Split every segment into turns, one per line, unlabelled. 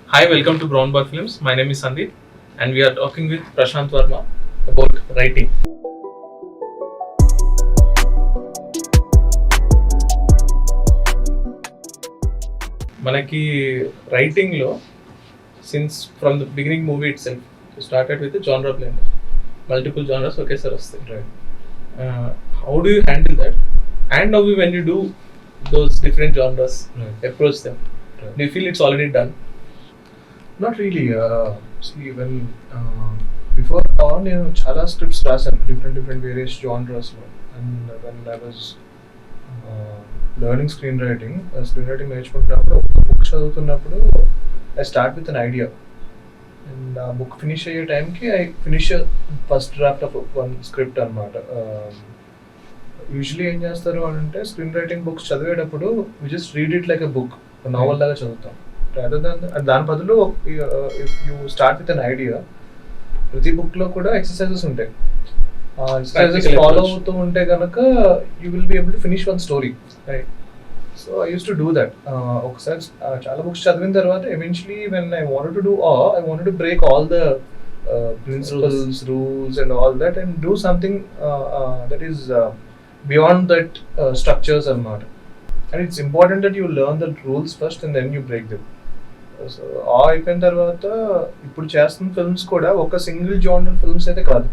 Hi, welcome to Brown Bar Films. My name is Sandeep, and we are talking with Prashant Verma about writing. మనకి రైటింగ్లో since from the beginning movie itself started with genre blend multiple genres ఒకేసారి వస్తాయి.
Right.
How do you handle that and now when you do those different genres approach them do you feel it's already done?
Not really. See, when before నేను చాలా scripts రాశాను different various జానర్స్లో. And when I was learning screen writing నేర్చుకుంటున్నప్పుడు book చదువుతున్నప్పుడు I start with an idea. And ఆ book finish అయ్యే టైంకి I finish first draft of one script అనమాట. యూజువలీ ఏం చేస్తారు అంటే స్క్రీన్ రైటింగ్ బుక్స్ చదివేటప్పుడు we just read it like a book, novel లాగా చదువుతాం. దాని బదులు if you start with an idea, ప్రతి బుక్లో కూడా ఎక్సర్సైజెస్ ఉంటాయి. ఎక్సర్సైజెస్ ఫాలో అవుతూ ఉంటే కనుక you will be able to finish one story. Right. So I use to do that. ఒకసారి చాలా బుక్స్ చదివిన తర్వాత eventually when I wanted to do I wanted to break all the principles, rules and all that and do something that is beyond that structures అన్నమాట. And it's important that you learn the rules first and then you break them. So అయిపోయిన తర్వాత ఇప్పుడు చేస్తున్న films కూడా ఒక single genre films అయితే కాదు,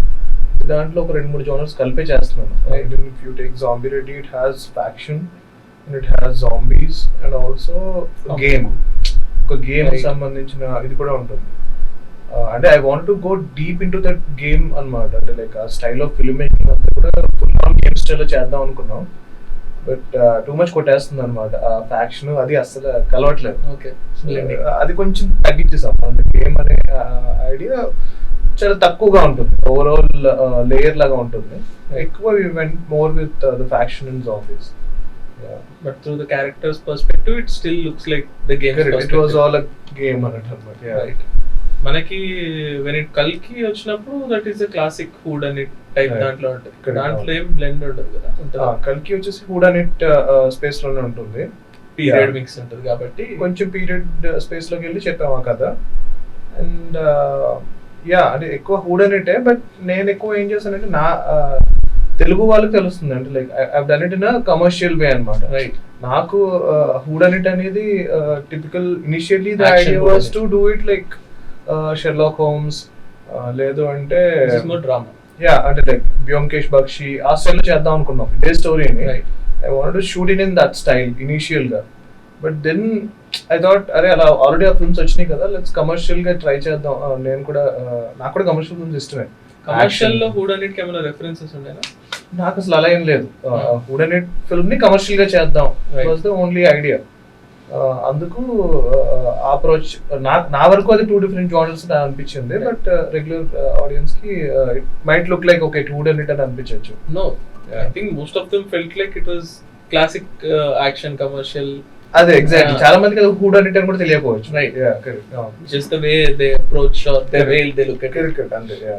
దాంట్లో ఒక 2-3 జానర్స్ కలిపే చేస్తున్నాను. If you take zombie Reddy, it has faction and it has zombies and also game. ఒక గేమ్ సంబంధించిన ఇది కూడా ఉంటుంది. అంటే I want to go deep in to that game అనమాట. అంటే లైక్ ఆ స్టైల్ ఆఫ్ ఫిల్మ్ మేకింగ్ అంతా కూడా ఫుల్ ఆన్ గేమ్ స్టైల్లో చేద్దాం అనుకున్నాం. బట్ టూ మచ్ కొట్టేస్తుంది అనమాట ఆ ఫ్యాక్షన్, అది అస్సలు కలవట్లేదు.
ఓకే,
అది కొంచెం తగ్గించేసాం. అంటే గేమ్ అనే ఐడియా చాలా తక్కువగా ఉంటుంది, ఓవరాల్ లేయర్ లాగా ఉంటుంది. ఎక్కువ we went more with the faction and zombies.
But through the characters perspective it still looks like the game.
It was all a game అన్నట్టు అనమాట.
రైట్. మనకి వెన్ ఇట్ కల్కి వచ్చినప్పుడు that is a classic hood అని type దాంట్లో ఉంటుంది. దాంట్లో ఏం బ్లెండ్ ఉండదు కదా.
కల్కి వచ్చేసి హుడ్ అనిట్ స్పేస్ లోనే ఉంటుంది,
పీరియడ్ మిక్స్ ఉంటుంది కాబట్టి
కొంచెం పీరియడ్ స్పేస్ లోకి వెళ్ళి చెప్పాము ఆ కథ. అండ్ అంటే ఎక్కువ హుడ్ అనిటే. బట్ నేను ఎక్కువ ఏం చేస్తానంటే నా తెలుగు వాళ్ళకి తెలుస్తుంది, అంటే like I done it in a commercial way అనమాట.
రైట్.
నాకు హుడ్ అనిట్ అనేది typical initially the idea was to do it like Sherlock Holmes, లేదు అంటే
డ్రామా,
అంటే లైక్ బ్యోమ్కేష్ బక్షి ఆ స్టైల్లో చేద్దాం అనుకున్నాం ఇదే స్టోరీని. I wanted to shoot it in that style initial గా. బట్ దెన్ ఐ థాట్ అరే అలా ఆల్రెడీ ఆ ఫిల్మ్స్ వచ్చినాయి కదా, లెట్స్ కమర్షియల్ గా ట్రై చేద్దాం. నేను కూడా నాకు కూడా కమర్షియల్ ఫిల్మ్స్ ఇష్టమే.
కమర్షియల్ లో హుడ్ అన్నిటికి ఏమైనా రెఫరెన్సెస్ ఉండేనా?
నాకు అసలు అలా ఏం లేదు. హుడ్ అనిట్ ఫిల్మ్ ని కమర్షియల్ గా చేద్దాం వాజ్ ద ఓన్లీ ఐడియా. అందుకు అప్రోచ్ నా వరకు అది 2 డిఫరెంట్ జానర్స్ అనిపించింది. బట్ రెగ్యులర్ ఆడియన్స్ కి it might look like okay హుడ్ అనిట్ అని అనిపించవచ్చు.
No, I think most of them felt like it was classic action commercial.
అదే ఎగ్జాక్ట్లీ. చాలా మందికి అది హుడ్ అనిట్ అని కూడా తెలియకపోవచ్చు.
Right.
Correct.
Just the way they approach or the way they look at it.
Correct. అంతే.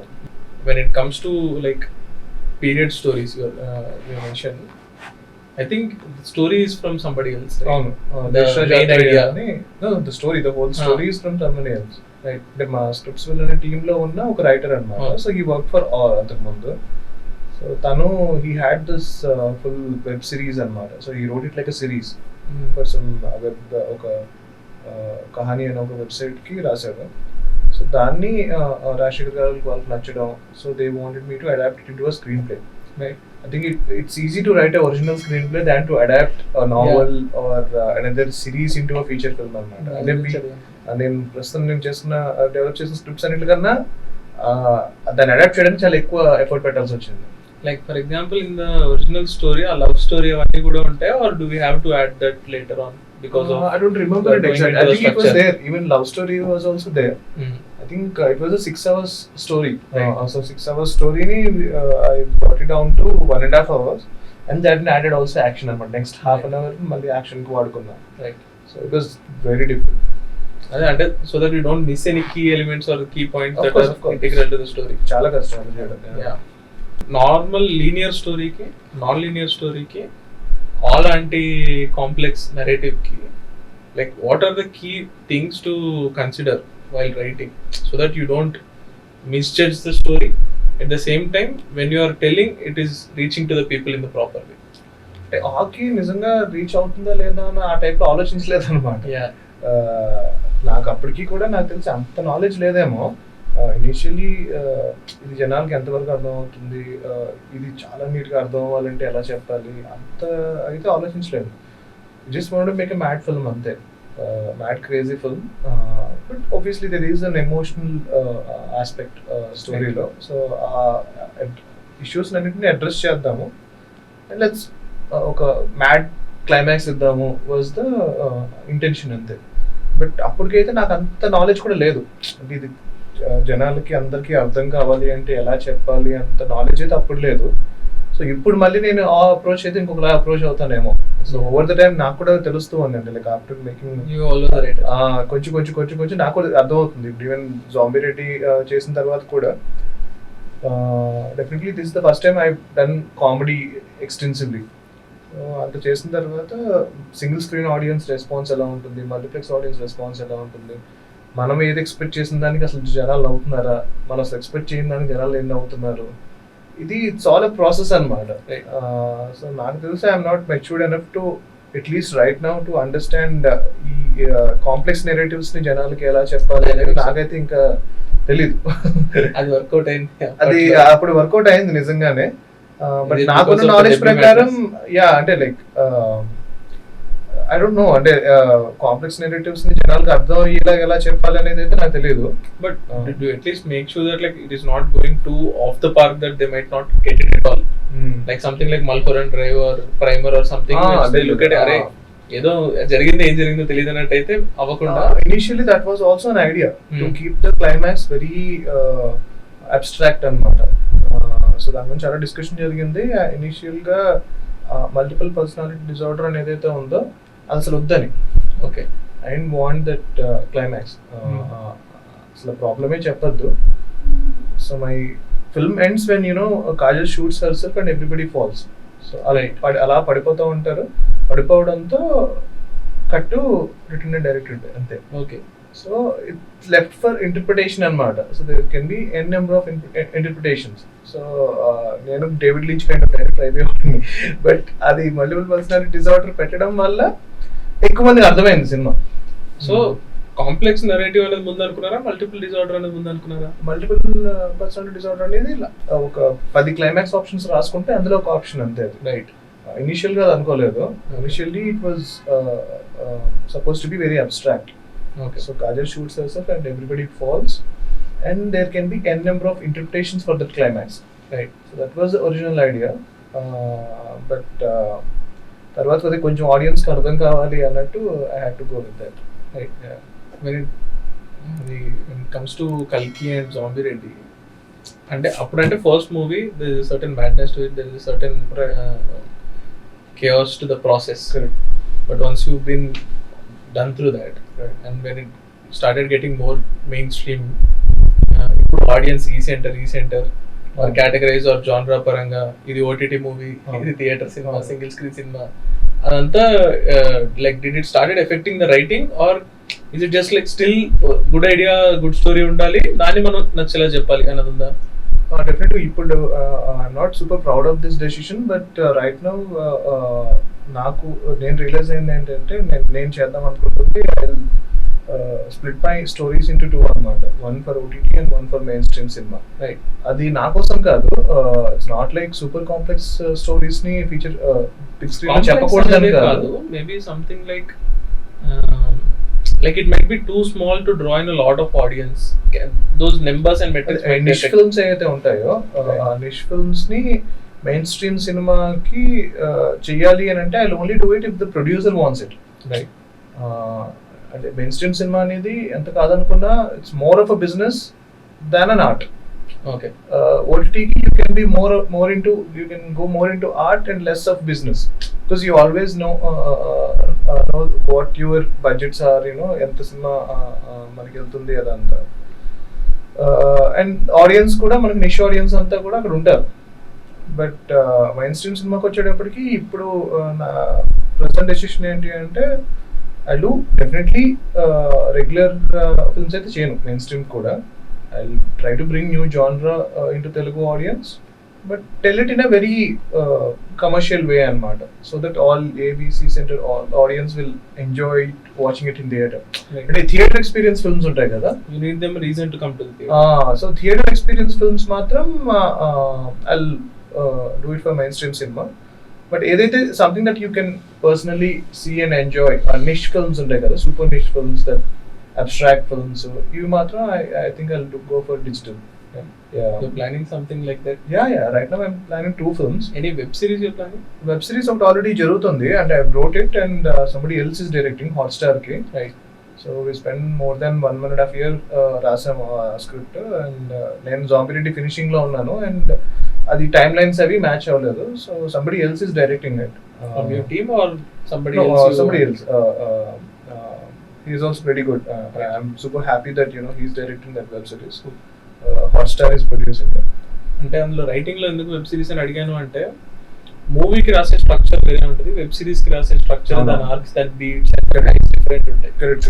When it comes to like period stories you mentioned, I think the story is from somebody else, right?
అవును.
The main idea.
The story, the whole story is from somebody else. Right. అంటే మా scripts అనే team లో ఉన్న ఒక writer అన్నమాట. So he work for అంతకు ముందు. సో తను he had this full web series అన్నమాట. So he wrote it like a series for some web, ఒక కహాని అనే ఒక వెబ్సైట్ కి రాశాడు. సో దాన్ని రాజశేఖర్ గారు వాళ్ళకి నచ్చడం, so they wanted me to adapt it into a screenplay. Right. I think it's easy to write an original screenplay than to adapt a novel or another series into a feature film అన్నమాట. నేను ప్రస్తుతం develop చేసిన scripts అన్నిటికన్నా దాన్ని adapt చేయడానికి చాలా ఎక్కువ effort పెట్టాల్సి వచ్చింది.
Like for example in the original story a love story అవన్నీ కూడా ఉంటాయి, or do we have to add that later on because of
I don't remember it exactly. I think it was there. Even love story was also there. I think it was a 6 hours story.
Right.
So 6 hours story ni I brought it down to 1.5 hours, and that added also action and next half an hour malli action ku vadukunna.
Right.
So it was very different.
అంటే so that we don't miss any key elements or key points
Of
that
course,
are integral to the story.
చాలా కష్టం అది చేయడం.
Yeah. Normal linear స్టోరీకి, non linear స్టోరీకి, all anti complex నెరేటివ్కి like what are the key things to consider while writing so that you don't misjudge the story, at the same time when you are telling it is reaching to the people in the proper way.
అంటే hockey నిజంగా reach అవుతుందా లేదా అని ఆ టైప్లో ఆలోచించలేదు అనమాట.
Yeah.
నాకు అప్పటికి కూడా నాకు తెలిసి అంత నాలెడ్జ్ లేదేమో. ఇనిషియలీ ఇది జనాలకి ఎంతవరకు అర్థం అవుతుంది, ఇది చాలా నీట్గా అర్థం అవ్వాలంటే ఎలా చెప్పాలి, అంత అయితే ఆలోచించలేదు. Just want to make a mad film అంతే, mad crazy film. But obviously there is an emotional aspect స్టోరీలో. సో ఆ ఇష్యూస్ అన్నింటినీ అడ్రస్ చేద్దాము అండ్ లెట్స్ ఒక మ్యాడ్ క్లైమాక్స్ ఇద్దాము వాజ్ ద ఇంటెన్షన్ అంతే. బట్ అప్పటికైతే నాకు అంత నాలెడ్జ్ కూడా లేదు. అంటే ఇది జనాలకి అందరికీ అర్థం కావాలి అంటే ఎలా చెప్పాలి అంత నాలెడ్జ్ అయితే అప్పుడు లేదు. సో ఇప్పుడు మళ్ళీ నేను ఆ అప్రోచ్ అయితే ఇంకొకలా అప్రోచ్ అవుతానేమో. సో ఓవర్ ద టైం నాకు కూడా తెలుస్తూ ఉంది, లైక్ ఆఫ్టర్ మేకింగ్ కొంచెం కొంచెం కొంచెం కొంచెం నాకు కూడా అర్థమవుతుంది. ఇప్పుడు ఈవెన్ జాంబీ రెడ్డి చేసిన తర్వాత కూడా definitely this is the first time I done comedy extensively. అంత చేసిన తర్వాత సింగిల్ స్క్రీన్ ఆడియన్స్ రెస్పాన్స్ ఎలా ఉంటుంది, మల్టీప్లెక్స్ ఆడియన్స్ రెస్పాన్స్ ఎలా ఉంటుంది, మనం ఏది ఎక్స్పెక్ట్ చేసిన దానికి అసలు జనాలు అవుతున్నారా, మనం అసలు ఎక్స్పెక్ట్ చేయని దానికి జనాలు ఏం అవుతున్నారు, ఇది ఇట్స్ ఆల్ ఎ ప్రాసెస్ అనమాట. సో నాకు తెలిసి I'm not matured enough to at least right now to understand ఈ కాంప్లెక్స్ నెరేటివ్స్ ని జనాలకి ఎలా చెప్పాలి అనేది నాకైతే ఇంకా తెలీదు.
అది వర్కౌట్ అయింది,
అది అప్పుడు వర్కౌట్ అయింది నిజంగానే. బట్ నాకున్న నాలెడ్జ్ ప్రకారం యా అంటే లైక్ ఐ డోంట్ నో, అంటే కాంప్లెక్స్ నెరేటివ్స్ ని జనాలకు అర్థం అయ్యేలా ఎలా చెప్పాలి అనేది అయితే నాకు తెలియదు.
But do at least make sure that like it is not going to off the park that they might not get it at all. Like something like మల్కోరన్ drive or primer or something they look at అరే ఏదో జరిగింది ఏం జరిగిందో తెలియదు అన్నట్టు అయితే అవ్వకుండా.
Initially that was also an idea to keep the climax very abstract అన్నమాట. సో దాని గురించి చాలా డిస్కషన్ జరిగింది. ఇనిషియల్ గా మల్టిపుల్ పర్సనాలిటీ డిజార్డర్ అనేది అయితే ఉందో అది అసలు వద్దని.
Okay,
I don't want that climax, అసలు ప్రాబ్లమే చెప్పొద్దు. So my film ends when you know Kajal shoots herself and everybody falls. So అలా పడిపోతూ ఉంటారు, పడిపోవడంతో కట్టు రిటర్న్ అండ్ డైరెక్టెడ్ అంతే.
Okay,
so it's left for interpretation అనమాట. So there can be n number of interpretations. So నేను David Lynch kind of director అయిపోయింది, but అది multiple personality disorder పెట్టడం వల్ల ఎక్కువ మందికి అర్థమైంది సినిమా.
సో కాంప్లెక్స్ నెరేటివ్ అనేది ముందు అనుకున్నారా, మల్టిపుల్ డిజార్డర్ అనేది ముందు అనుకున్నారా?
మల్టిపుల్ పర్సనాలిటీ డిజార్డర్ అనేది ఒక 10 క్లైమాక్స్ ఆప్షన్స్ రాసుకుంటే అందులో ఒక ఆప్షన్ అంతే.
రైట్,
ఇనిషియల్ గా అది అనుకోలేదు. Initially it was suppose to be very abstract.
Okay.
So Kajal shoots herself and everybody falls, and there can be n number of interpretations for that climax.
Right.
So that was the original idea. But తర్వాత అది కొంచెం audience కి అర్థం కావాలి అన్నట్టు I had to go with that.
Right. Yeah. When it comes to Kalki and Zombie Reddy, అంటే అప్పుడంటే first movie there is a certain madness to it, there is a certain chaos to the process.
Correct.
But once you've been done through that, right, and when it started getting more mainstream, audience e-center or categorize or genre paranga idi OTT movie, idi theater cinema, single screen cinema, adantha like did it started affecting the writing, or is it just like still good idea, good story undali dani manu nachela cheppali anadunda?
Definitely ఇప్పుడు I'm not super proud of this decision, but right now నాకు నేను realise అయింది ఏంటంటే నేను చేద్దాం అనుకుంటుంది split my stories into 2 అనమాట. 1 for OTT and 1 for mainstream cinema. Right, అది నా కోసం కాదు. It's not like super complex stories ని ఫీచర్ బిగ్ స్క్రీన్ లో చెప్పకూడదని కాదు.
Maybe something like it might be too small to draw in a lot of audience. Those numbers and metrics might
niche films ఏదైతే ఉంటాయో ఆ niche films ని main stream సినిమాకి చెయ్యాలి అని అంటే I'll only do it if the producer wants it.
Right.
అంటే mainstream cinema అనేది ఎంత కాదనుకున్నా it's more of a business than an art.
Okay.
OTT you can be more into, you can go more into art and less of business, because you always know what your budgets are, you know enta cinema manaki veltundi adanta, and audience kuda manaku niche audience anta kuda akkada untaru. But main stream cinema ku వచ్చేటప్పటికి ఇప్పుడు నా present decision ఏంటి అంటే I do definitely regular films అయితే చేయను, mainstream కూడా. I try to bring new genre into Telugu audience, but tell it in a very commercial way అన్నమాట, so that all ABC center audience will enjoy watching it in theatre. అంటే theatre experience films ఉంటాయి కదా,
you need them reason to come to the theatre.
So theatre experience films మాత్రం I do it for mainstream cinema. But ఏదైతే something that you can personally see and enjoy, niche films ఉంటాయి కదా, super niche films, that abstract films, ఇవి మాత్రం I think I will go for digital.
You're planning something like that?
Yeah. Right now I'm planning 2 films.
Any web series you're planning?
Web series ఒకటి already జరుగుతుంది, and I wrote it, and somebody else is directing, Hotstar ki.
Right.
So we spent more than 1.5 year రాసాము script, and నేను Zombie Reddy finishing లో ఉన్నాను, and అది time lines అవి match అవ్వలేదు, so somebody else is directing it.
From your team or somebody
no,
else?
Somebody else. He is also pretty good. I'm super happy that he's directing that web series. Hotstar is producing it.
అంటే అందులో writing లో ఎందుకు web series అని అడిగాను అంటే, మూవీకి రాసే structure వేరే ఉంటుంది, వెబ్ సిరీస్ కి రాసే స్ట్రక్చర్, దాని ఆర్క్స్, దాని బీట్స్ డిఫరెంట్ ఉంటాయి.
Correct.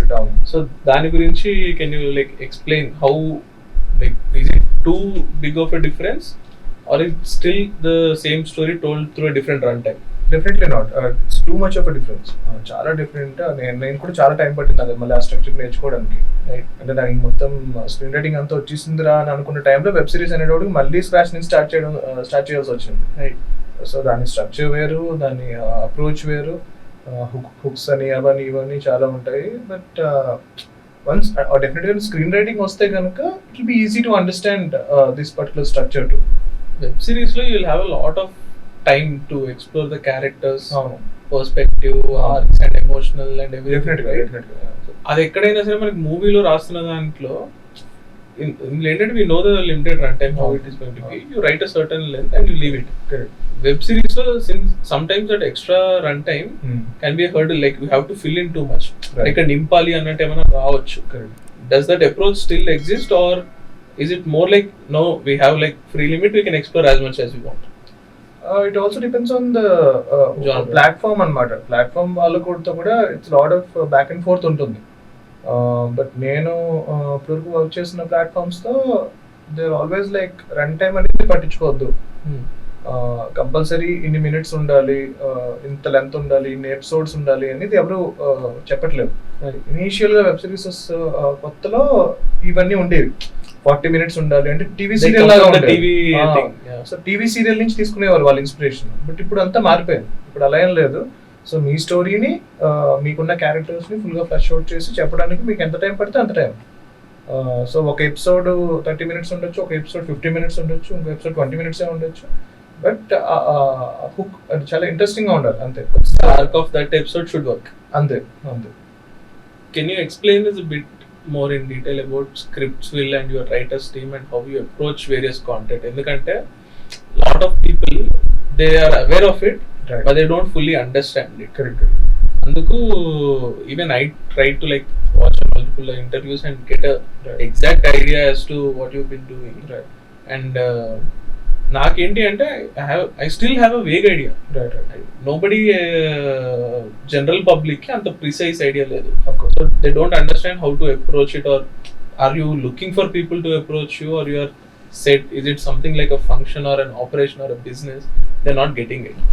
సో దాని గురించి can you like explain how, like is it too big of a difference or it still the same story told through a different run time?
Definitely not, it's too much of a difference. చాలా different. నేను కూడా చాలా time పట్టింది అది మళ్ళీ ఆ structure నేర్చుకోవడానికి. అంటే దానికి మొత్తం స్క్రీన్ రైటింగ్ అంతా వచ్చేసిందిరా అని అనుకున్న టైంలో వెబ్ సిరీస్ అనేటప్పుడు మళ్ళీ స్క్రాచ్ నుంచి స్టార్ట్ చేయాల్సి వచ్చింది. సో దాని స్ట్రక్చర్ వేరు, దాని అప్రోచ్ వేరు, హుక్స్ అని అవన్నీ ఇవన్నీ చాలా ఉంటాయి. బట్ వన్స్ డెఫినెట్గా స్క్రీన్ రైటింగ్ వస్తే కనుక it will be easy to understand this particular structure to.
Web series లో you will have a lot of time to explore the characters, perspective, arcs and emotional and everything.
Definitely.
అది ఎక్కడైనా సరే మనకి మూవీలో రాస్తున్న దాంట్లో ఏంటంటే we know the limited run time, how it is going to be. You write a certain length and you leave it.
Correct.
Web series లో since sometimes that extra run time can be a hurdle, like you have to fill in too much. Like a నింపాలి అన్నట్టు ఏమైనా రావచ్చు.
Correct.
Does that approach still exist, or is it more like no, we have like free limit, we can explore as much as we want?
It also depends on the platform అన్నమాట. Platform వాళ్ళతో కూడా it's lot of back and forth ఉంటుంది. But నేను ఇప్పటివరకు work చేసిన ప్లాట్ఫామ్స్తో they are always like run time అనేది పట్టించుకోవద్దు. కంపల్సరీ ఇన్ని మినిట్స్ ఉండాలి, ఇంత లెంత్ ఉండాలి, ఇన్ని ఎపిసోడ్స్ ఉండాలి అనేది ఎవరు చెప్పట్లేదు. ఇనీషియల్గా వెబ్ సిరీసెస్ కొత్తలో ఇవన్నీ ఉండేవి. 40 minutes ఉండాలి అంటే టీవీ సీరియల్ లాగా ఉండేది. సో టీవీ సీరియల్ నుంచి తీసుకునేవారు వాళ్ళ ఇన్స్పిరేషన్. బట్ ఇప్పుడు అంతా మారిపోయింది. ఇప్పుడు అలా ఏం లేదు. సో మీ స్టోరీని, మీకున్న క్యారెక్టర్స్ని ఫుల్గా ఫ్లష్ అవుట్ చేసి చెప్పడానికి మీకు ఎంత టైం పడితే అంత టైం. సో ఒక ఎపిసోడ్ 30 minutes ఉండొచ్చు, ఒక ఎపిసోడ్ 50 minutes ఉండొచ్చు, ఇంకో ఎపిసోడ్ 20 minutes ఉండొచ్చు. బట్ హుక్ అది చాలా ఇంట్రెస్టింగ్గా ఉండాలి అంతే.
Arc of that episode should work.
అంతే.
Can you explain this bit more in detail about Scriptsville and your writers team and how you approach various content? Endukante lot of people, they are aware of it, right, but they don't fully understand it.
Correct.
Anduku even I try to like watch multiple interviews and get a exact idea as to what you've been doing.
Right.
And నాకేంటి అంటే I still have a vague idea. Nobody general public కి అంత precise idea లేదు. So they don't understand how to approach it, or are you looking for people to approach you, are you are set, is it something like a function or an operation or a business? They not getting it.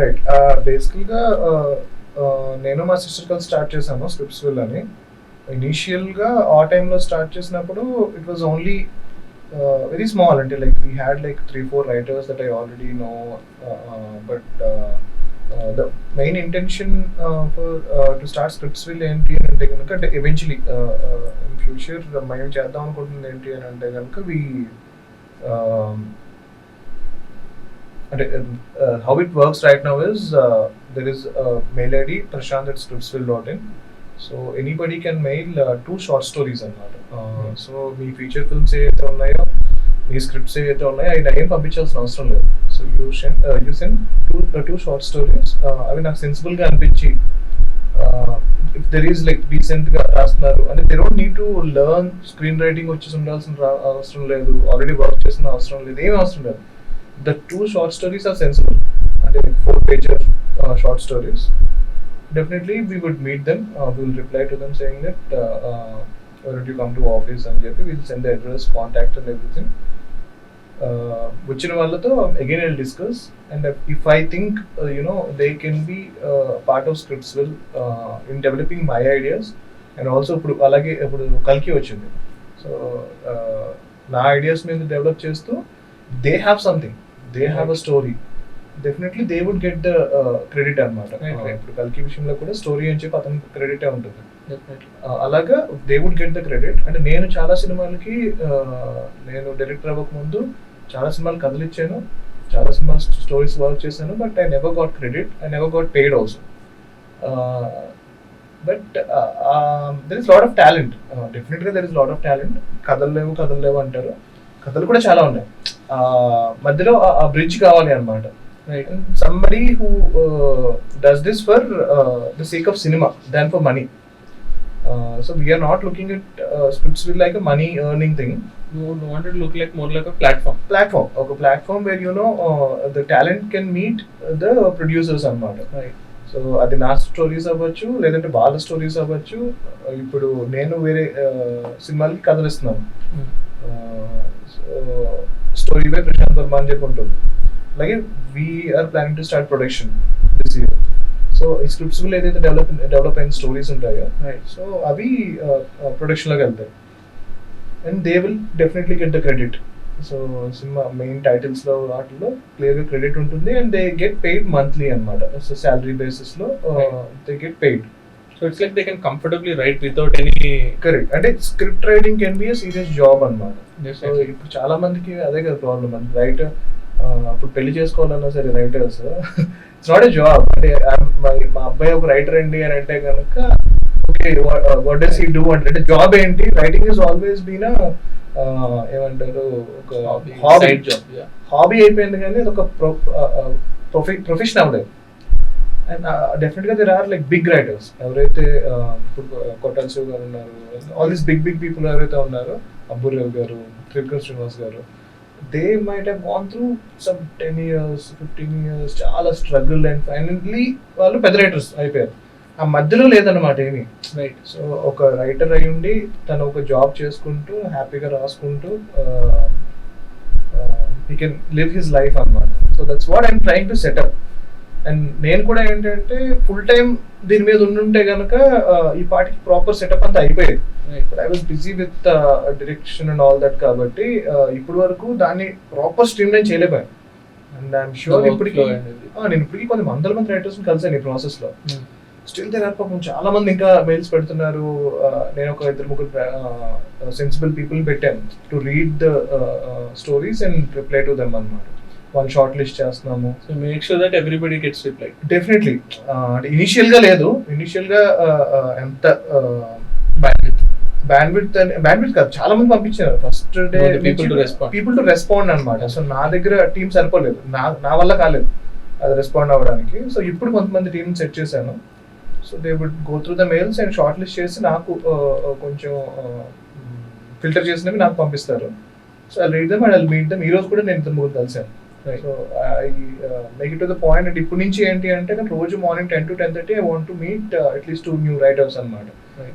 Right. బేసికల్గా నేను మా sister కలిసి start చేశాను స్క్రిప్ట్స్విల్ అని. ఇనీషియల్గా ఆ టైంలో start చేసినప్పుడు it was only very small, until like we had like 3-4 writers that I already know, but the main intention for to start Scriptsville enti ante ganaka eventually in future mayam cheddam anukuntundi enti ante ganaka we how it works right now is there is a mail ID prashant@scriptsville.in. So anybody can mail 2 short stories అన్నమాట. So మీ feature films ఏవైతే ఉన్నాయో, మీ scripts ఏవైతే ఉన్నాయో అవి ఏం పంపించాల్సిన అవసరం లేదు. So you send 2 short stories. అవి నాకు సెన్సిబుల్గా అనిపించి, ఇఫ్ దెర్ ఈజ్ లైక్ డీసెంట్గా రాస్తున్నారు అంటే they don't need to learn screen writing వచ్చేసి ఉండాల్సిన అవసరం లేదు, ఆల్రెడీ వర్క్ చేసిన అవసరం లేదు, ఏమీ అవసరం లేదు. The 2 short stories are sensible. అంటే 4 pages short stories. definitely we would meet them. We will reply to them saying that why don't you come to office and we'll send the address, contact and everything. వచ్చిన వాళ్ళతో again I'll discuss, and if I think they can be part of Scriptsville in developing my ideas, and also ఇప్పుడు కల్కి వచ్చింది, so నా ideas మీద develop చేస్తూ they have something, they have a story, definitely they would get the credit అనమాట. ఇప్పుడు కల్కి విషయంలో కూడా స్టోరీ అని చెప్పి అతనికి క్రెడిటే ఉంటుంది. అలాగా they would get the credit. అంటే నేను చాలా సినిమాలకి నేను డైరెక్టర్ అవ్వక ముందు చాలా సినిమాలు కథలు ఇచ్చాను, చాలా సినిమా స్టోరీస్ వర్క్ చేశాను, but I never got credit, I never got paid also. But there is lot of talent, డెఫినెట్గా there is lot of talent. కథలు లేవు అంటారు, కథలు కూడా చాలా ఉన్నాయి. మధ్యలో ఆ బ్రిడ్జ్ కావాలి అనమాట. Somebody who does this for the sake of cinema than for money. So we are not looking at Scriptsville like a money earning thing.
We want it to look like more like a platform.
Okay, platform where the talent can meet the producers anamata.
Right.
So adi na stories avvachu ledante vaalla stories avvachu. Ippudu nenu vere సినిమాలకి కథలు ఇస్తున్నాను. Story by Prashanth Varma అని చెప్పి ఉంటుంది. అలాగే we're planning to start production this year. So ఈ స్క్రిప్ట్స్లో ఏదైతే డెవలప్ అయిన స్టోరీస్ ఉంటాయో, సో అవి ప్రొడక్షన్లోకి వెళ్తాయి, and they will definitely get the credit. So cinema main టైటిల్స్లో వాటిల్లో క్లియర్గా క్రెడిట్ ఉంటుంది, and they get paid monthly అనమాట. సో శాలరీ బేసిస్లో they get paid.
So it's like they can comfortably write without any.
Correct. అంటే script writing can be a serious job అనమాట. So ఇప్పుడు చాలా మందికి అదే కదా ప్రాబ్లమ్. అంటే రైటర్ ఇప్పుడు పెళ్లి చేసుకోవాలన్నా సరే writers it's not a job. అంటే మా అబ్బాయి ఒక రైటర్ అండి అని అంటే కనుక okay, what does he do అంటే జాబ్ ఏంటి? రైటింగ్ ఈజ్ ఆల్వేస్ బీన్ ఏమంటారు ఒక హాబీ అయిపోయింది, కానీ అది ఒక ప్రొఫెషన్ అవ్వలేదు. అండ్ డెఫినెట్గా there are like big writers ఎవరైతే ఇప్పుడు కొట్టాల శివ గారు ఉన్నారు, ఆల్ దీస్ బిగ్ పీపుల్ ఎవరైతే ఉన్నారో, అబ్బుర్రావు గారు, త్రివిక్రమ్ శ్రీనివాస్ గారు, they might have gone through some 10 years 15 years చాలా స్ట్రగుల్, అండ్ ఫైనల్లీ వాళ్ళు పెద్ద రైటర్స్ అయిపోయారు. ఆ మధ్యలో లేదన్నమాట ఏమి. రైట్. సో ఒక రైటర్ అయి ఉండి తను ఒక జాబ్ చేసుకుంటూ హ్యాపీగా రాసుకుంటూ he can live his life అన్నమాట. So that's what I'm trying to set up. And నేను కూడా ఏంటంటే ఫుల్ టైం దీని మీద ఉండుంటే కనుక ఈ పాటికి ప్రాపర్ సెటప్ అంతా అయిపోయేది. I was busy with direction and all that. కాబట్టి ఇప్పటి వరకు దాన్ని ప్రాపర్ స్ట్రీమ్ లైన్ చేయలేకపోయాను. అండ్ ఐఎమ్ షూర్ నేను ఇప్పటికీ కొన్ని వందల మంది రైటర్స్ కలిసాను ఈ ప్రాసెస్ లో. స్టిల్ దేర్ ఆర్ పాపం చాలా మంది ఇంకా మెయిల్స్ పెడుతున్నారు. నేను ఒక 2-3 సెన్సిబుల్ పీపుల్ పెట్టాను to read the stories and reply to them అన్నమాట. వాళ్ళు షార్ట్ లిస్ట్ చేస్తున్నాము.
So make sure that everybody gets reply.
Definitely. అంటే ఇనిషియల్ గా లేదు, ఇనిషియల్ గా ఎంత బ్యాండ్విడ్త్ కాదు, చాలా మంది పంపించారు first day people to respond అనమాట. సో నా దగ్గర టీం సరిపోలేదు, నా వల్ల కాలేదు అది రెస్పాండ్ అవ్వడానికి. సో ఇప్పుడు కొంతమంది టీం సెట్ చేశాను. So they would go through the mails and shortlist చేసి నాకు కొంచెం ఫిల్టర్ చేసినవి నాకు పంపిస్తారు. So I read them and I meet them. ఈ రోజు కూడా నేను 3 కలిసాను. So I make it to the point. And ఇప్పటి నుంచి ఏంటి అంటే రోజు morning 10 to 10:30 I want to meet at least 2 new writers అన్నమాట,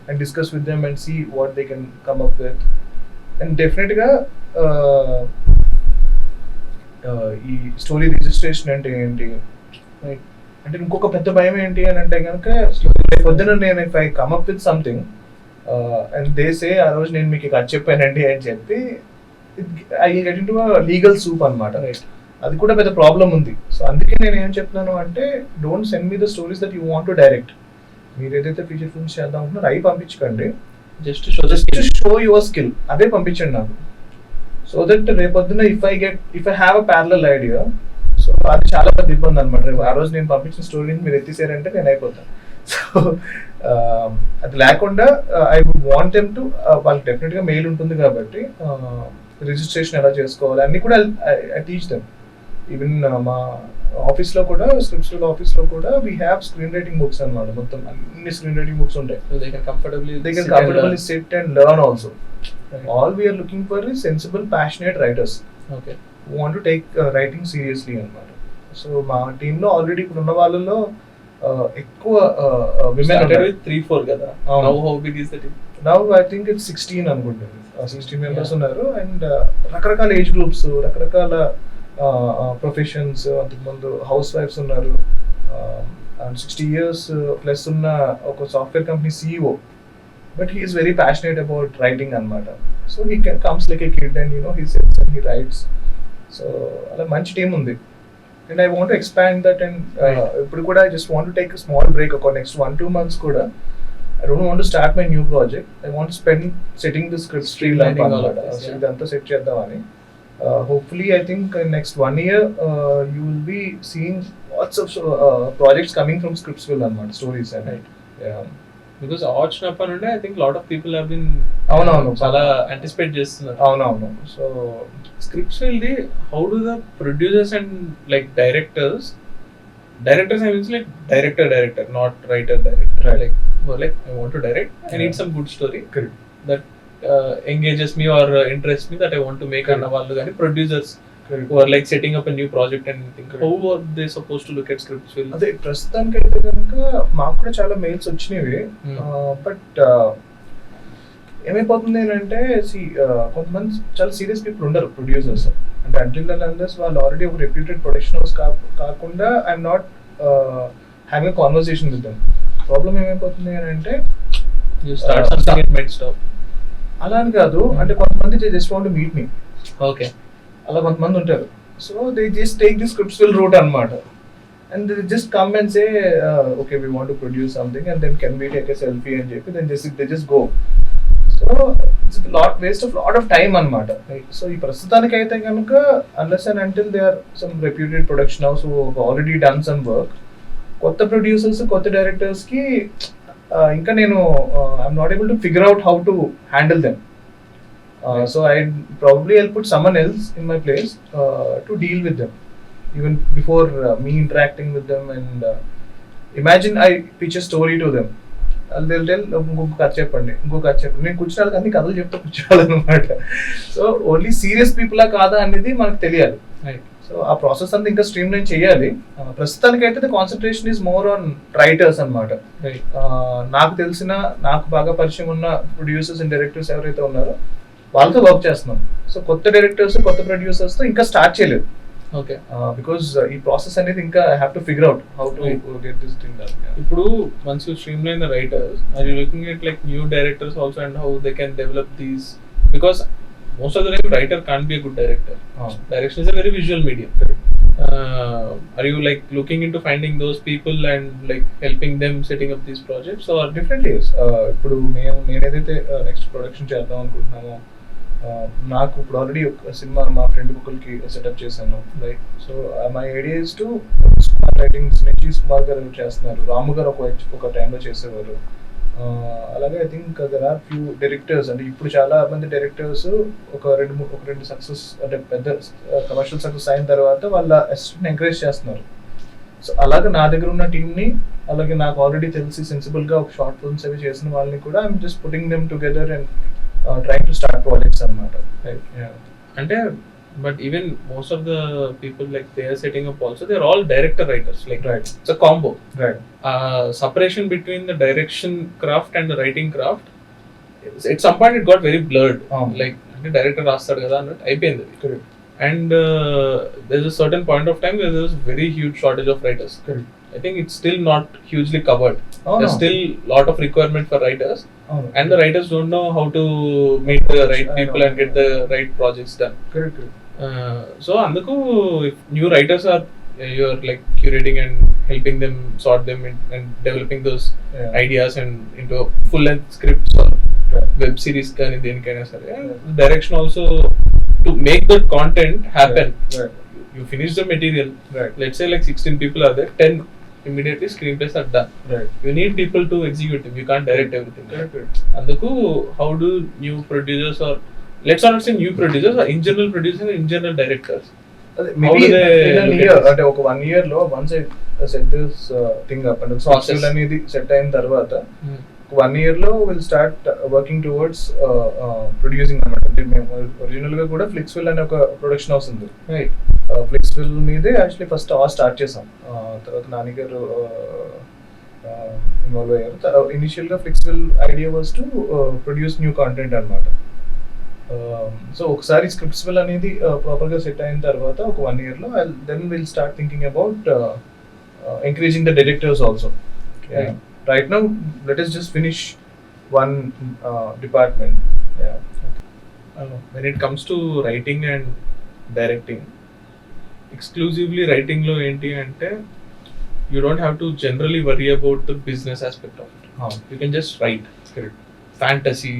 and discuss with them and see what they can come up with. And డెఫినెట్గా ఈ స్టోరీ రిజిస్ట్రేషన్ అంటే ఏంటి అంటే ఇంకొక పెద్ద భయం ఏంటి అని అంటే కనుక పొద్దున నేను if I come up with something and they say ఆ రోజు నేను మీకు అది చెప్పానండి అని చెప్పి I get into legal soup అనమాట. అది కూడా పెద్ద ప్రాబ్లం ఉంది. సో అందుకే నేను ఏం చెప్తున్నాను అంటే don't send me the stories that you want to direct. మీరు ఏదైతే ఫీచర్ ఫిల్మ్స్ చేద్దాం అనుకుంటున్నారో అవి పంపించకండి, జస్ట్ షో యువర్ స్కిల్ అదే పంపించండి నాకు. సో దట్ రేపొద్దున if I have a parallel idea, so అది చాలా పెద్ద ఇబ్బంది అనమాట. ఆ రోజు నేను పంపించిన స్టోరీని మీరు ఎత్తిసారంటే నేను అయిపోతాను. సో అది లేకుండా I would want them to, వాళ్ళకి డెఫినెట్గా మెయిల్ ఉంటుంది కాబట్టి రిజిస్ట్రేషన్ ఎలా చేసుకోవాలి అన్ని కూడా ఐ టీచ్ దెమ్. ఈవెన్ మా ఆఫీస్లో కూడా, స్క్రిప్ట్స్విల్ ఆఫీస్లో కూడా we have screen writing books అనమాట. మొత్తం అన్ని స్క్రీన్ రైటింగ్ బుక్స్ ఉంటాయి. They can comfortably sit and learn also. All we're looking for is sensible passionate writers who want to take writing seriously అన్నమాట. సో మా టీంలో ఆల్రెడీ ఇప్పుడు ఉన్న వాళ్ళలో ఎక్కువ విమెన్
started with 3-4 కదా.
అవును.
Now how big is the team?
Now I think it's 16 అనుకుంటుంది. 16 మెంబర్స్
Yeah.
ఉన్నారు అండ్ రకరకాల ఏజ్ గ్రూప్స్, రకరకాల ప్రొఫెషన్స్. అంతకుముందు హౌస్ వైఫ్స్ ఉన్నారు అండ్ 60 years ప్లస్ ఉన్న ఒక software company CEO, but he is very passionate about writing అనమాట. So he comes like a kid and he sits and he writes. So అలా మంచి టీమ్ ఉంది and I want to expand that and ఇప్పుడు కూడా I just want to take small break ఒక next 1-2 months కూడా. I don't want to start my new project. I want to spend setting the script
Streamlining all of this,
so
yeah.
idanతా set చేద్దామని. Hopefully I think in next 1 year you will be seeing lots of projects coming from Scriptsville అన్నమాట, stories and
Right.
yeah.
Because వచ్చినప్పటి నుండి I think lot of people have been
అవునవును.
చాలా anticipate చేస్తున్నారు.
అవునవును. So
Scriptsville the how do the producers and like directors I mean like director not writer director,
Right.
like I want to direct, I need
Yeah.
some good story
correct.
that engages me or interests me that I want to make అన్న వాళ్ళు కానీ producers
Correct.
who are like setting up a new project and think
Correct.
how are they supposed to look at Scriptsville?
అదే ప్రస్తుతానికి అయితే కనుక మాకు కూడా చాలా మెయిల్స్ వచ్చినవి. బట్ ఏమైపోతుంది అంటే కొంతమంది చాలా సీరియస్ పీపుల్ ఉండరు ప్రొడ్యూసర్స్. అంటే అంటిల్ అండ్ అన్లెస్ వాళ్ళు ఆల్రెడీ ఒక రెప్యూటెడ్ ప్రొడక్షన్ హౌస్ కాకుండా I'm not having conversation with them. Problem ఏమైపోతుంది అని అంటే
You start something, it might stop.
అలా అని కాదు, అంటే కొంతమంది just want to meet me,
Okay.
అలా కొంతమంది ఉంటారు. So they just take the Scriptsville route అనమాట. And they just come and say, okay, we want to produce something, and then can we take a selfie and then they just go. So it's a waste of time అనమాట. So ఈ ప్రస్తుతానికి అయితే కనుక unless and until they are some reputed production house who have already done some work, కొత్త producers కొత్త directors కి ఇంకా నేను I'm not able to figure out how to handle them. So I'll put someone else in my place to deal with them even before me interacting with them. And imagine I pitch a story to them, they'll tell ఇంకొక కథ చెప్పండి. నేను కూర్చోవాలి, అన్ని కథలు చెప్తే కూర్చోవాలన్నమాట. So only serious పీపులా కాదా అనేది మనకు తెలియాలి. సో ఆ ప్రాసెస్ అంతా ఇంకా స్ట్రీమ్ లైన్ చేయాలి. ప్రస్తుతానికి అయితే the concentration is more on writers అనమాట. నాకు తెలిసిన, నాకు బాగా పరిచయం ఉన్న ప్రొడ్యూసర్స్ అండ్ డైరెక్టర్స్ ఎవరైతే ఉన్నారో వాళ్ళతో వర్క్ చేస్తున్నాం. సో కొత్త డైరెక్టర్స్ కొత్త ప్రొడ్యూసర్స్ తో ఇంకా స్టార్ట్ చేయలేదు.
Okay.
బికాస్ ఈ ప్రాసెస్ అనేది ఇంకా I have to figure out how to get this thing done.
ఇప్పుడు once you streamline the writers, are you looking at like new directors also and how they can develop these? Because most of the time writer can't be a good director. Direction is a very visual medium. Are you like looking into finding those people and like helping them setting up these projects or
differently ఇప్పుడు నేనేదైతే next production చేద్దాం అనుకుంటున్నామో, నాకు ఇప్పుడు already ఒక cinema మా friend ఒకరికి setup చేశాను. Right. So my idea is to writings నుంచి సుమార్ గారు చేస్తున్నారు, రాము గారు ఒక టైంలో చేసేవారు. అలాగే I think there are few directors, అంటే ఇప్పుడు చాలా మంది డైరెక్టర్స్ ఒక రెండు సక్సెస్ అంటే పెద్ద కమర్షియల్ సక్సెస్ అయిన తర్వాత వాళ్ళ అసిస్టెంట్ ఎంకరేజ్ చేస్తున్నారు. సో అలాగే నా దగ్గర ఉన్న టీమ్ని, అలాగే నాకు ఆల్రెడీ తెలిసి సెన్సిబుల్గా ఒక షార్ట్ ఫిల్మ్స్ అవి చేసిన వాళ్ళని కూడా I'm just putting them together and trying to start projects అనమాట.
అంటే but even most of the people like they are setting up also, they're all director writers, like
Right.
it's a combo.
Right.
Separation between the direction craft and the writing craft, at some point it got very blurred. Like అంటే director రాస్తాడు కదా అన్నట్టు అయిపోయింది.
Correct.
And there's a certain point of time where there's very huge shortage of writers.
Correct.
I think it's still not hugely covered.
Oh,
There's
no.
still lot of requirement for writers,
అవును.
and the writers don't know how to meet the right
I
people
know.
and get the right projects done.
Correct. Correct.
So అందుకు if new writers are you're like curating and helping them sort them and developing those
Yeah.
ideas and into a full length scripts or
Right.
web series కానీ దేనికైనా సరే, direction also to make that content happen.
Right.
You finish the material,
Right.
let's say like 16 people are there, 10 immediately screenplays are done.
Right.
You need people to execute them, you can't direct everything.
Correct.
అందుకు how do new producers or let's not say new producers or in general producers or in general directors,
Maybe
do they
in a
look
year,
at this?
అంటే ఒక 1 year లో once I set this thing up and
Process.
అనేది set అయిన తర్వాత 1 year లో will start working towards producing అన్నమాట. అంటే మేము ఒరిజినల్ గా కూడా ఫ్లిక్స్విల్ అనే ఒక ప్రొడక్షన్ హౌస్ ఉంది.
right?
ఫ్లిక్స్విల్ మీదే యాక్చువల్లీ ఫస్ట్ స్టార్ట్ చేసాం. తర్వాత నాని గారు ఇన్వాల్వ్ అయ్యారు. ఇనిషియల్గా flexible idea was to produce new content అనమాట. సో ఒకసారి స్క్రిప్ట్స్వెల్ అనేది ప్రాపర్గా సెట్ అయిన తర్వాత ఒక 1 yearలో then will start thinking about encouraging the directors also. Right now let us just finish one department.
When it comes to writing and directing, exclusively writing lo enti ante you don't have to generally worry about the business aspect of it. You can just write.
Correct.
Fantasy,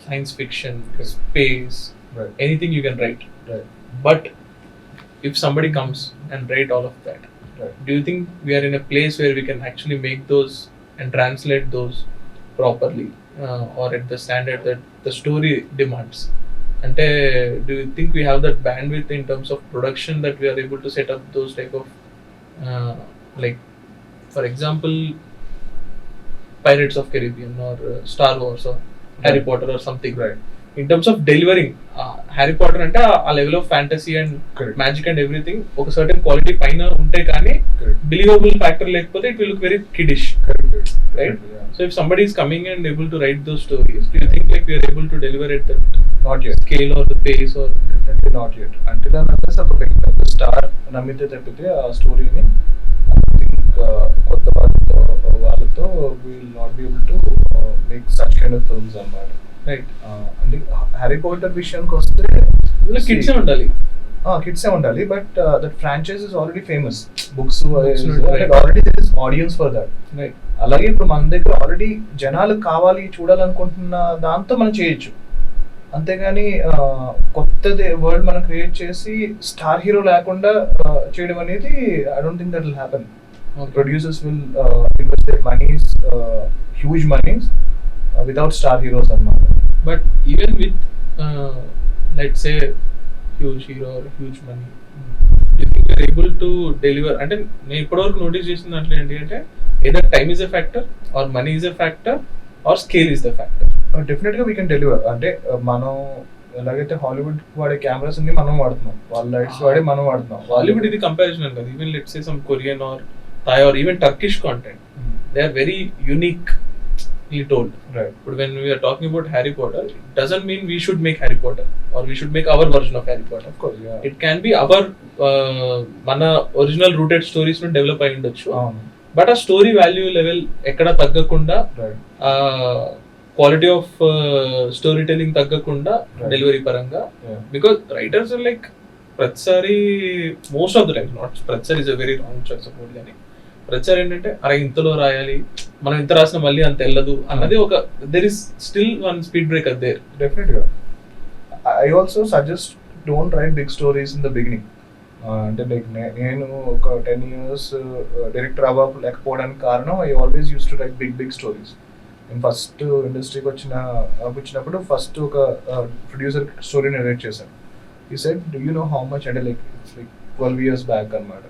science fiction, space,
Right.
anything you can write.
Right.
But if somebody comes and write all of that,
Right.
do you think we are in a place where we can actually make those and translate those properly, or at the standard that the story demands? Ante, do you think we have that bandwidth in terms of production that we are able to set up those type of like, for example, Pirates of Caribbean or Star Wars or Harry
Right.
Potter or something?
Right.
In terms of delivering, Harry Potter ante a level of fantasy and
Correct.
magic and everything oka certain quality paina unte kaani
Correct.
believable factor lekapothe it will look very kiddish.
Correct.
Right?
Yeah.
So if somebody is coming and able to write those stories, do you think like we are able to deliver at the
Not yet.
scale or the pace or
Definitely not yet. Until unless ఒక పెద్ద star నమ్మితే తప్పితే ఆ స్టోరీని I think కొత్త వాళ్ళతో will not be able to make such kind of films అన్నమాట.
right?
అంటే హ్యారీ పాటర్ విషయానికి వస్తే
Kids ఏ ఉండాలి.
కిడ్సే ఉండాలి, but that franchise is already famous. Books
Right.
Already there is audience for that.
Right.
అలాగే ఇప్పుడు మన దగ్గర ఆల్రెడీ జనాలు కావాలి చూడాలనుకుంటున్న దాంతో మనం చేయొచ్చు. అంతేగాని కొత్తది వరల్డ్ మనం క్రియేట్ చేసి స్టార్ హీరో లేకుండా చేయడం అనేది I don't think that will happen.
Okay.
Producers will invest their monies, huge monies, without star heroes అన్నమాట.
But even with let's say huge hero or huge money, do you think we are able to deliver? అంటే నేను ఇప్పటివరకు notice చేసిన దాంట్లో ఏంటి అంటే either time is a factor or money is a factor or scale is the factor.
Definite గా we can deliver. అంటే మనం ఎలాగైతే హాలీవుడ్ వాడే కెమెరాస్ అన్ని మనం వాడుతున్నాం, వాళ్ళ లైట్స్ వాడే మనం వాడుతున్నాం.
Hollywood ఇది కంపారిజన్ అని కాదు, even let's say some Korean or Thai or even Turkish content, they are very uniquely told.
Right.
But when we are talking about Harry Potter, it doesn't mean we should make Harry Potter or we should make our version of Harry Potter.
Of course.
It can be our మన original rooted stories ను develop అయి ఉండొచ్చు,
అవును.
But ఆ story value level ఎక్కడ తగ్గకుండా,
right.
Quality of storytelling తగ్గకుండా
Right.
Delivery పరంగా. బికాస్ రైటర్స్ లైక్ ప్రతిసారి most of the times, not ప్రతిసారి is a very wrong choice of word, కానీ ప్రతిసారి ఏంటంటే అరే ఇంతలో రాయాలి, మనం ఇంత రాసిన మళ్ళీ అంత వెళ్ళదు అన్నది ఒక there is still one speed breaker there.
డెఫినెట్గా I also suggest don't write big stories in the beginning. అంటే లైక్ నేను ఒక 10 years డైరెక్టర్ అవ్వలేకపోవడానికి కారణం I always use to write big stories. నేను ఫస్ట్ ఇండస్ట్రీకి వచ్చినప్పుడు ఫస్ట్ ఒక ప్రొడ్యూసర్ స్టోరీ నరేట్ చేశాను. He said do you know how much, అంటే like it's like 12 years back అనమాట.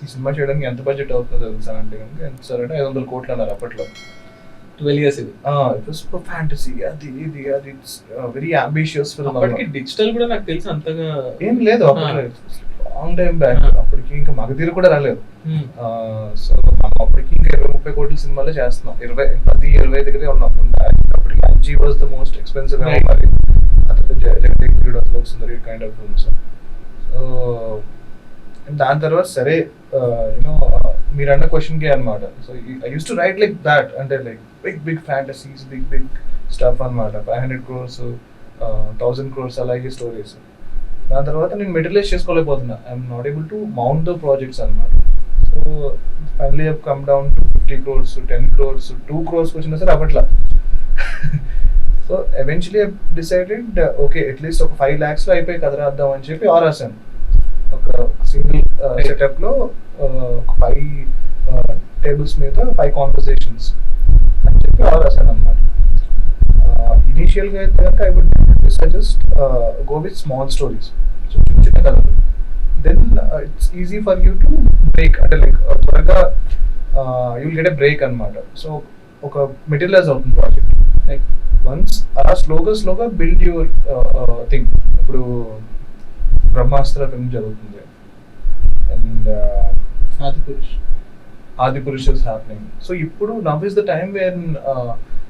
ఈ సినిమా చేయడానికి ఎంత బడ్జెట్ అవుతుందో తెలుసా అంటే కనుక ఎంత సార్ అంటే 500 కోట్లు అన్నారు అప్పట్లో.
12 years ఇది.
ఇట్ వాస్ ఫర్ ఫ్యాంటసీ, అది ఇట్స్ వెరీ అంబిషియస్ ఫిల్మ్.
అప్పటికి డిజిటల్ కూడా నాకు తెలిసి అంతగా
ఏం లేదు అప్పట్లో, లాంగ్ టైం బ్యాక్. అప్పటికి ఇంకా మగధీర కూడా రాలేదు. సో మనం అప్పటికి ఇంకా 20-30 కోట్ల సినిమాలే చేస్తున్నాం, 10-20 దగ్గరే ఉన్నాం. అప్పటికి Anji was the most expensive.
Right.
మరి అతను సుందరి కైండ్ ఆఫ్ ఫిల్మ్స్. సో దాని తర్వాత సరే యూనో మీరు అన్న క్వశ్చన్కే అనమాట. So I use to write like that, అంటే like big fantasies, big stuff అనమాట. 500 crores 1000 crores అలాగే స్టోరీస్. దాని తర్వాత నేను మెటీరియలైజ్ చేసుకోలేకపోతున్నా, I'm not able to mount the projects అనమాట. So finally I come down to 50 crores 10 crores 2 crores వచ్చినా సరే అప్పట్లో. So eventually I decided okay at least ఒక 5 lakhs లో అయిపోయి కథ రాద్దాం అని చెప్పి రాశాను. ఒక సింగిల్ సెటప్ లో 5 tables మీద 5 conversations అని చెప్పి రాశాను అనమాట. ఇనీషియల్గా అయితే కనుక I would suggest go with small stories, చిన్న కథలు. Then it's easy for you to break, అంటే లైక్ త్వరగా you will get a break అనమాట. సో ఒక మెటీరియలైజ్ అవుతుంది ప్రాజెక్ట్. లైక్ వన్స్ అలా స్లోగా బిల్డ్ యువర్ థింగ్. ఇప్పుడు బ్రహ్మాస్త్ర ఫిల్మ్ జరుగుతుంది అండ్ ఆది పురుష్ ఇస్ హ్యాపెనింగ్. సో ఇప్పుడు now is the time where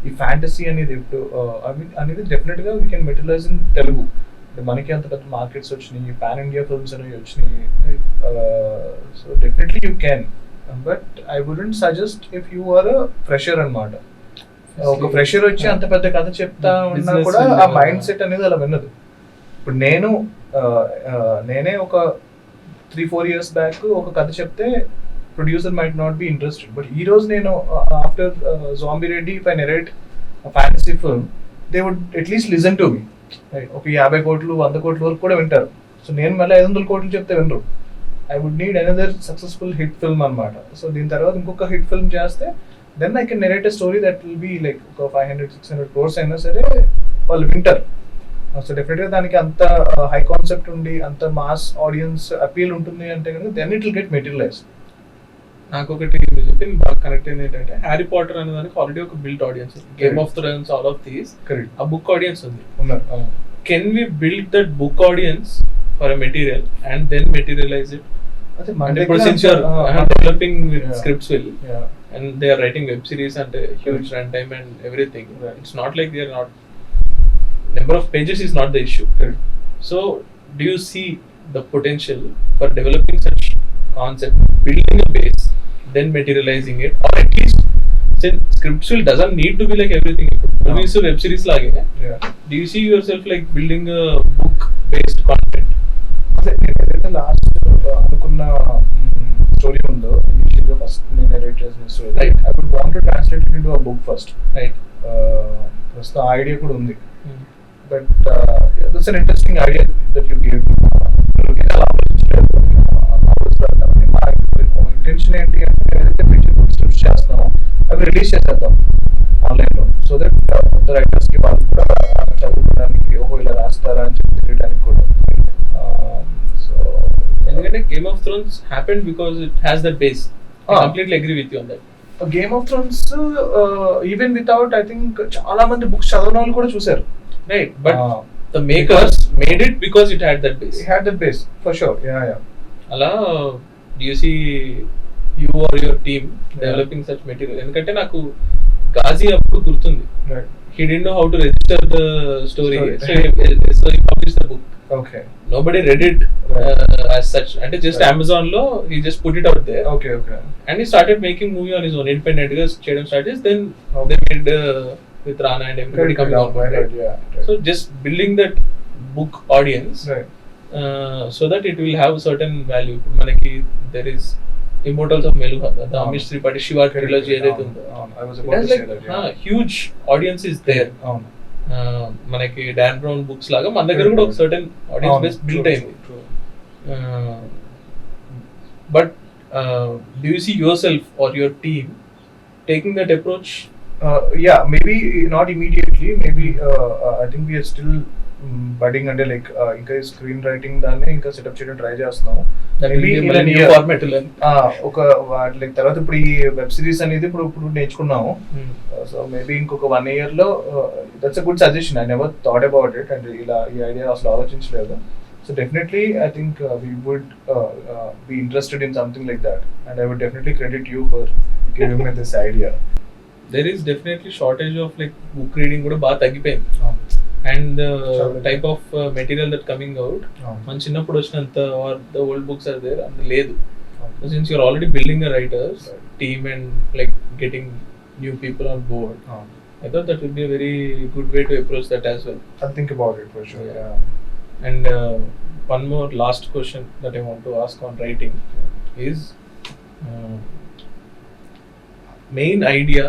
ఈ ఫ్యాంటసీ అనేది ఇప్పుడు అనేది డెఫినెట్ గా we can materialise in Telugu. మనకి అంత పెద్ద మార్కెట్స్ వచ్చినాయి, పాన్ ఇండియా ఫిల్మ్స్ అనేవి వచ్చినాయి. So definitely you can, but I wouldn't suggest if you are a fresher అన్నమాట. ఒక ఫ్రెషర్ వచ్చి అంత పెద్ద కథ చెప్తా ఉన్నా కూడా ఆ మైండ్ సెట్ అనేది అలా విన్నదు. ఇప్పుడు నేనే ఒక 3-4 years బ్యాక్ ఒక కథ చెప్తే producer might not be interested, but ఈ రోజు నేను after Zombie Reddy if I narrate fantasy film they would at least listen to me. ఒక 50 కోట్లు 100 కోట్ల వరకు కూడా వింటారు. సో నేను మళ్ళీ 500 కోట్లు చెప్తే వినరు. I would need another successful hit film అనమాట. సో దీని తర్వాత ఇంకొక హిట్ ఫిల్మ్ చేస్తే then I can narrate a story that will be like ఒక 500-600 crores అయినా సరే వాళ్ళు వింటారు. సో డెఫినెట్గా దానికి అంత హై కాన్సెప్ట్ ఉండి అంత మాస్ ఆడియన్స్ అపీల్ ఉంటుంది అంటే కనుక then it will get materialise.
నాకు ఒకటి చెప్పి బాగా కనెక్ట్ అయింది ఏంటంటే హ్యారీ పాటర్ అనే దానికి ఆల్రెడీ ఒక బిల్ట్ ఆడియన్స్ ఉంది. Game of Thrones, all of these ఆ బుక్ ఆడియన్స్ ఉంది. Can we build that book audience for a material and then materialise it? ఇప్పుడు since you are developing with scripts will and they are writing web series and huge runtime and everything, it's not like they are not, number of pages is not the issue. So do you see the potential for developing such concept, building a base, then materializing it, or at least since scripts will doesn't need to be like everything movies or web series lage, do you see yourself like building a book based content?
Last అనుకున్న story ఉందో initial గా first నేను narrate చేసిన story, right, I would want to translate it into a book first, right. ప్రస్తుతం ఆ idea కూడా ఉంది, but that's an interesting idea that you give. మా ఇంటెన్షన్ ఏంటి అంటే ఏదైతే ఫీచర్ స్క్రిప్ట్స్ చేస్తున్నామో అవి రిలీజ్ చేసేద్దాం ఆన్లైన్లో, సో దట్ రైటర్స్ కి వాళ్ళు కూడా చదువుకోవడానికి ఓహో ఇలా రాస్తారా అని చెప్పి తెలియడానికి కూడా.
ఎందుకంటే game of Thrones happened because it has that base. I completely agree with you on that.
Game of Thrones even without I think చాలా మంది బుక్స్ చదవని వాళ్ళు కూడా చూసారు,
right, but the makers made it because it had that base.
It had that base for sure. Yeah.
అలా do you see you or your team developing such material? ఎందుకంటే నాకు గాజీ అప్పుడు గుర్తుంది, he didn't know how to register the story. So he published the book.
Okay.
Nobody read it as such. అంటే just Amazon లో he just put it out there.
Okay.
And he started making movie on his own, independent గా చేయడం start చేసి then they made with Rana and everybody coming on board, right?
Yeah.
So just building that book audience,
right,
so that it will have certain value. మనకి there is Immortals of Meluha, the Amish Tripathi Shiva trilogy ఏదైతే ఉందో,
I was about to say that. Yeah.
Huge audience is there. మనకి Dan Brown books లాగా మన దగ్గర కూడా ఒక certain audience base build అయింది. But do you see yourself or your team taking that approach?
Yeah, maybe not immediately. Maybe I think we are still budding అంటే like ఇంకా screen writing దాన్ని ఇంకా సెటప్ చేయడం try చేస్తున్నాం. ఒక like తర్వాత ఇప్పుడు ఈ వెబ్ సిరీస్ అనేది ఇప్పుడు నేర్చుకున్నాము. సో మేబీ ఇంకొక 1 year లో that's a good suggestion. I never thought about it and ఇలా ఈ ఐడియా అసలు ఆలోచించలేదు. So definitely I think we would be interested in something like that and I would definitely credit you for giving me this idea.
There is definitely shortage of like book reading కూడా బాగా తగ్గిపోయింది. And the type of material that coming out, మన చిన్నప్పుడు వచ్చినంత or the old books are there and లేదు. Since you're already building a writers team and like getting new people on board, I thought that would be a very good way to approach that as well.
I'll think about it for sure. Yeah.
And one more last question that I want to ask on writing is main idea.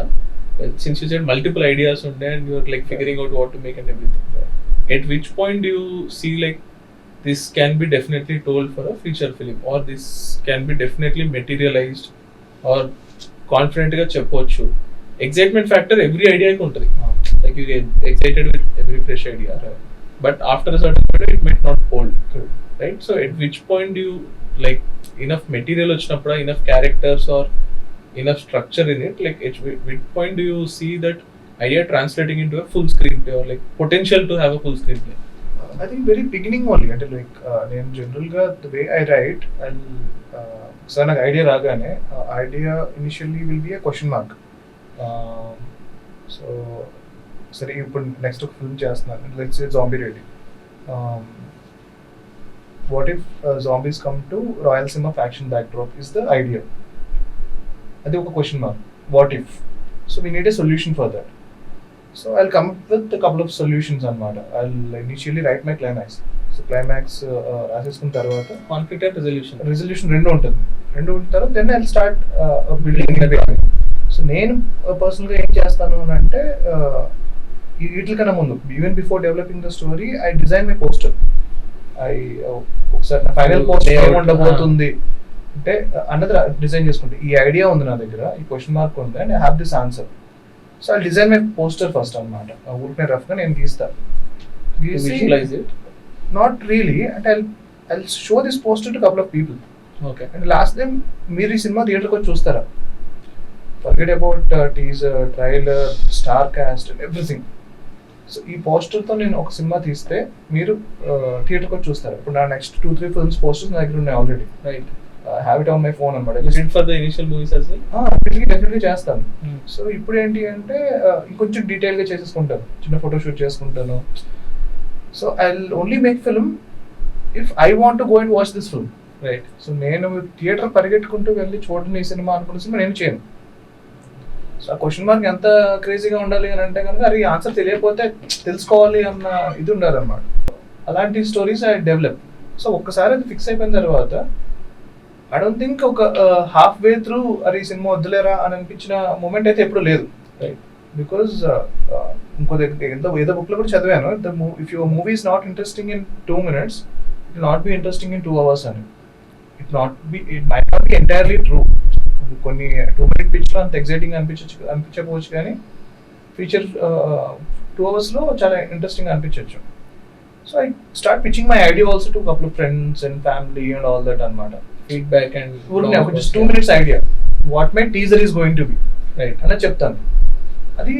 Since you said multiple ideas on there and you're like figuring out what to make and everything, at which point do you see like this can be definitely told for a feature film, or this can be definitely materialized, or confident ga cheppochu? Excitement factor every idea ku untadi, like you get excited with every fresh idea, but after a certain point it might not hold, right? So at which point do you like enough material vachinappuda, enough characters or enough structure in it, like at which point do you see that idea translating into a full screenplay or like potential to have a full screenplay?
I think very beginning only అంటే like నేను జనరల్గా the way I right and sir నాకు idea రాగానే idea initially will be A question mark. So సరే ఇప్పుడు next ఒక film చేస్తున్నాను, let's say zombie ready. What if zombies come to Rayalaseema faction backdrop is the idea. అది ఒక question mark, what if. So we need a solution for that. So I'll come up with a couple of solutions అన్నమాట. I'll initially write my climax. So climax రాసేసుకున్న తర్వాత
conflict and
resolution రెండు ఉంటుంది తర్వాత then I'll start building. So నేను పర్సనల్గా ఏం చేస్తాను అని అంటే వీటికన్నా ముందు even before developing the story I design my poster. ఒకసారి నా ఫైనల్ పోస్టర్ ఏముండబోతుంది అంటే అన్నది డిజైన్ చేసుకుంటే ఈ ఐడియా ఉంది నా దగ్గర, ఈ క్వశ్చన్ మార్క్ ఉంది and I have this answer. So I design my poster first అనమాట. ఊరికే రఫ్గా నేను గీస్తాను. నాట్ రియలీ అంటే I show this poster to couple of people.
Okay.
And last time మీరు ఈ సినిమా థియేటర్కి వచ్చి చూస్తారా, forget about teaser, trailer, star cast and everything. So ఈ పోస్టర్తో నేను ఒక సినిమా తీస్తే మీరు థియేటర్కి వచ్చి చూస్తారు. ఇప్పుడు నా నెక్స్ట్ 2-3 ఫిల్మ్స్ పోస్టర్స్ నా దగ్గర ఉన్నాయి already.
Right.
Have it on my phone అనమాట.
For the initial movies as well?
Definitely చేస్తాను. సో ఇప్పుడు ఏంటి అంటే ఇంకొంచెం డీటెయిల్గా చేసేసుకుంటాను, చిన్న ఫోటో షూట్ చేసుకుంటాను. So I will only make film if I want to go and watch this film.
Right.
So నేను థియేటర్ పరిగెట్టుకుంటూ వెళ్ళి చూడని ఈ సినిమా అనుకున్న సినిమా నేను చేయను. సో ఆ క్వశ్చన్ మార్క్ ఎంత క్రేజీగా ఉండాలి అని అంటే కనుక అది ఆన్సర్ తెలియకపోతే తెలుసుకోవాలి అన్న ఇది ఉండాలన్నమాట. అలాంటి స్టోరీస్ ఐ డెవలప్. సో ఒక్కసారి అది ఫిక్స్ అయిపోయిన తర్వాత ఐ డోంట్ థింక్ ఒక హాఫ్ వే త్రూ అరే ఈ సినిమా వద్దులేరా అని అనిపించిన మూమెంట్ అయితే ఎప్పుడు లేదు.
రైట్.
బికాజ్ ఇంకో ఏదో బుక్లో కూడా చదివాను, if your movie is not interesting in 2 minutes, it will not be interesting in 2 hours అని. It might not be entirely true. కొన్ని 2-minute పిచ్లో అంత ఎగ్జైటింగ్ అనిపించకపోవచ్చు, కానీ ఫీచర్ 2 hours చాలా ఇంట్రెస్టింగ్ అనిపించవచ్చు. So I start pitching my idea also to couple of friends and family and all that అనమాట.
Feedback and
just 2 minutes idea, what my teaser is going to be
right
అని చెప్తాను. అది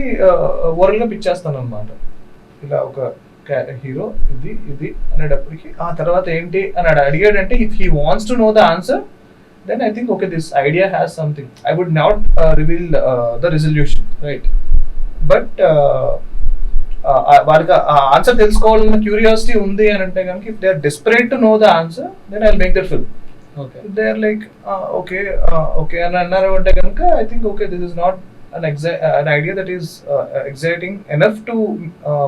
ఓరల్గా పిచ్చేస్తాను అనమాట. ఇలా ఒక hero ఇది అనేటప్పటికి ఆ తర్వాత ఏంటి అని అడిగాడంటే if he wants to know the answer then I think okay this idea has something. I would not reveal the resolution.
Right.
But వారికి ఆ ఆన్సర్ తెలుసుకోవాలన్న క్యూరియాసిటీ ఉంది అని అంటే కనుక if they are desperate to know the answer then I will make that film.
Okay.
They are like okay అని అన్నారు అంటే కనుక I think okay this is not an idea that is exciting enough to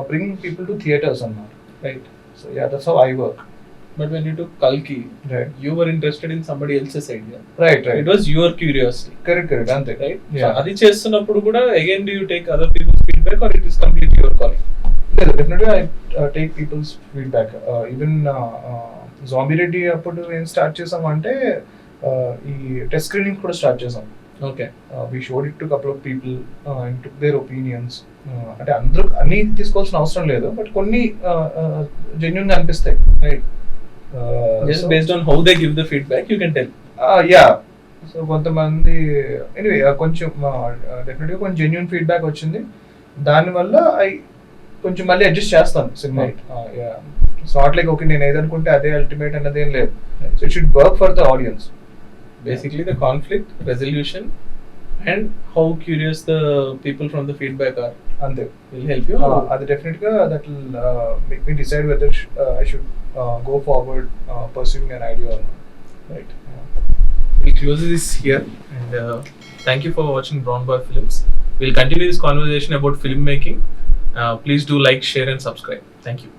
bring people to theaters and all.
Right.
So yeah, that's how I work.
But when you took Kalki,
Right.
you were interested in somebody else's idea.
Right.
It was your curiosity.
Correct. Ante.
Right.
Yeah.
So adi chestunnappudu kuda again do you take other people's feedback or it is completely your calling?
Yeah, definitely I take people's feedback. Even Zombie Reddy appudu em start chesam ante ee test screening kuda start chesam.
Okay.
We showed it to a couple of people and took their opinions. అంటే అందరూ అన్ని తీసుకోవాల్సిన అవసరం లేదు, but కొన్ని genuine గా అనిపిస్తాయి.
Right. Just based on how they give the feedback, you can tell.
Yeah. So కొంతమంది ఎనీవే కొంచెం డెఫినెట్గా కొంచెం జెన్యూన్ ఫీడ్బ్యాక్ వచ్చింది. దానివల్ల కొంచెం మళ్ళీ అడ్జస్ట్ చేస్తాను cinema. So not like okay నేను ఏదనుకుంటే అదే అల్టిమేట్ అన్నది ఏం లేదు. So it should work for the audience.
Basically the conflict resolution and how curious the people from the feedback are.
Anతే.
Will help you.
అది డెఫినెట్గా that will make me decide whether I should go forward pursuing an idea or not.
Right. We'll close this here and thank you for watching Brown Bar Films. We'll continue this conversation about filmmaking. Please do like, share and subscribe. Thank you.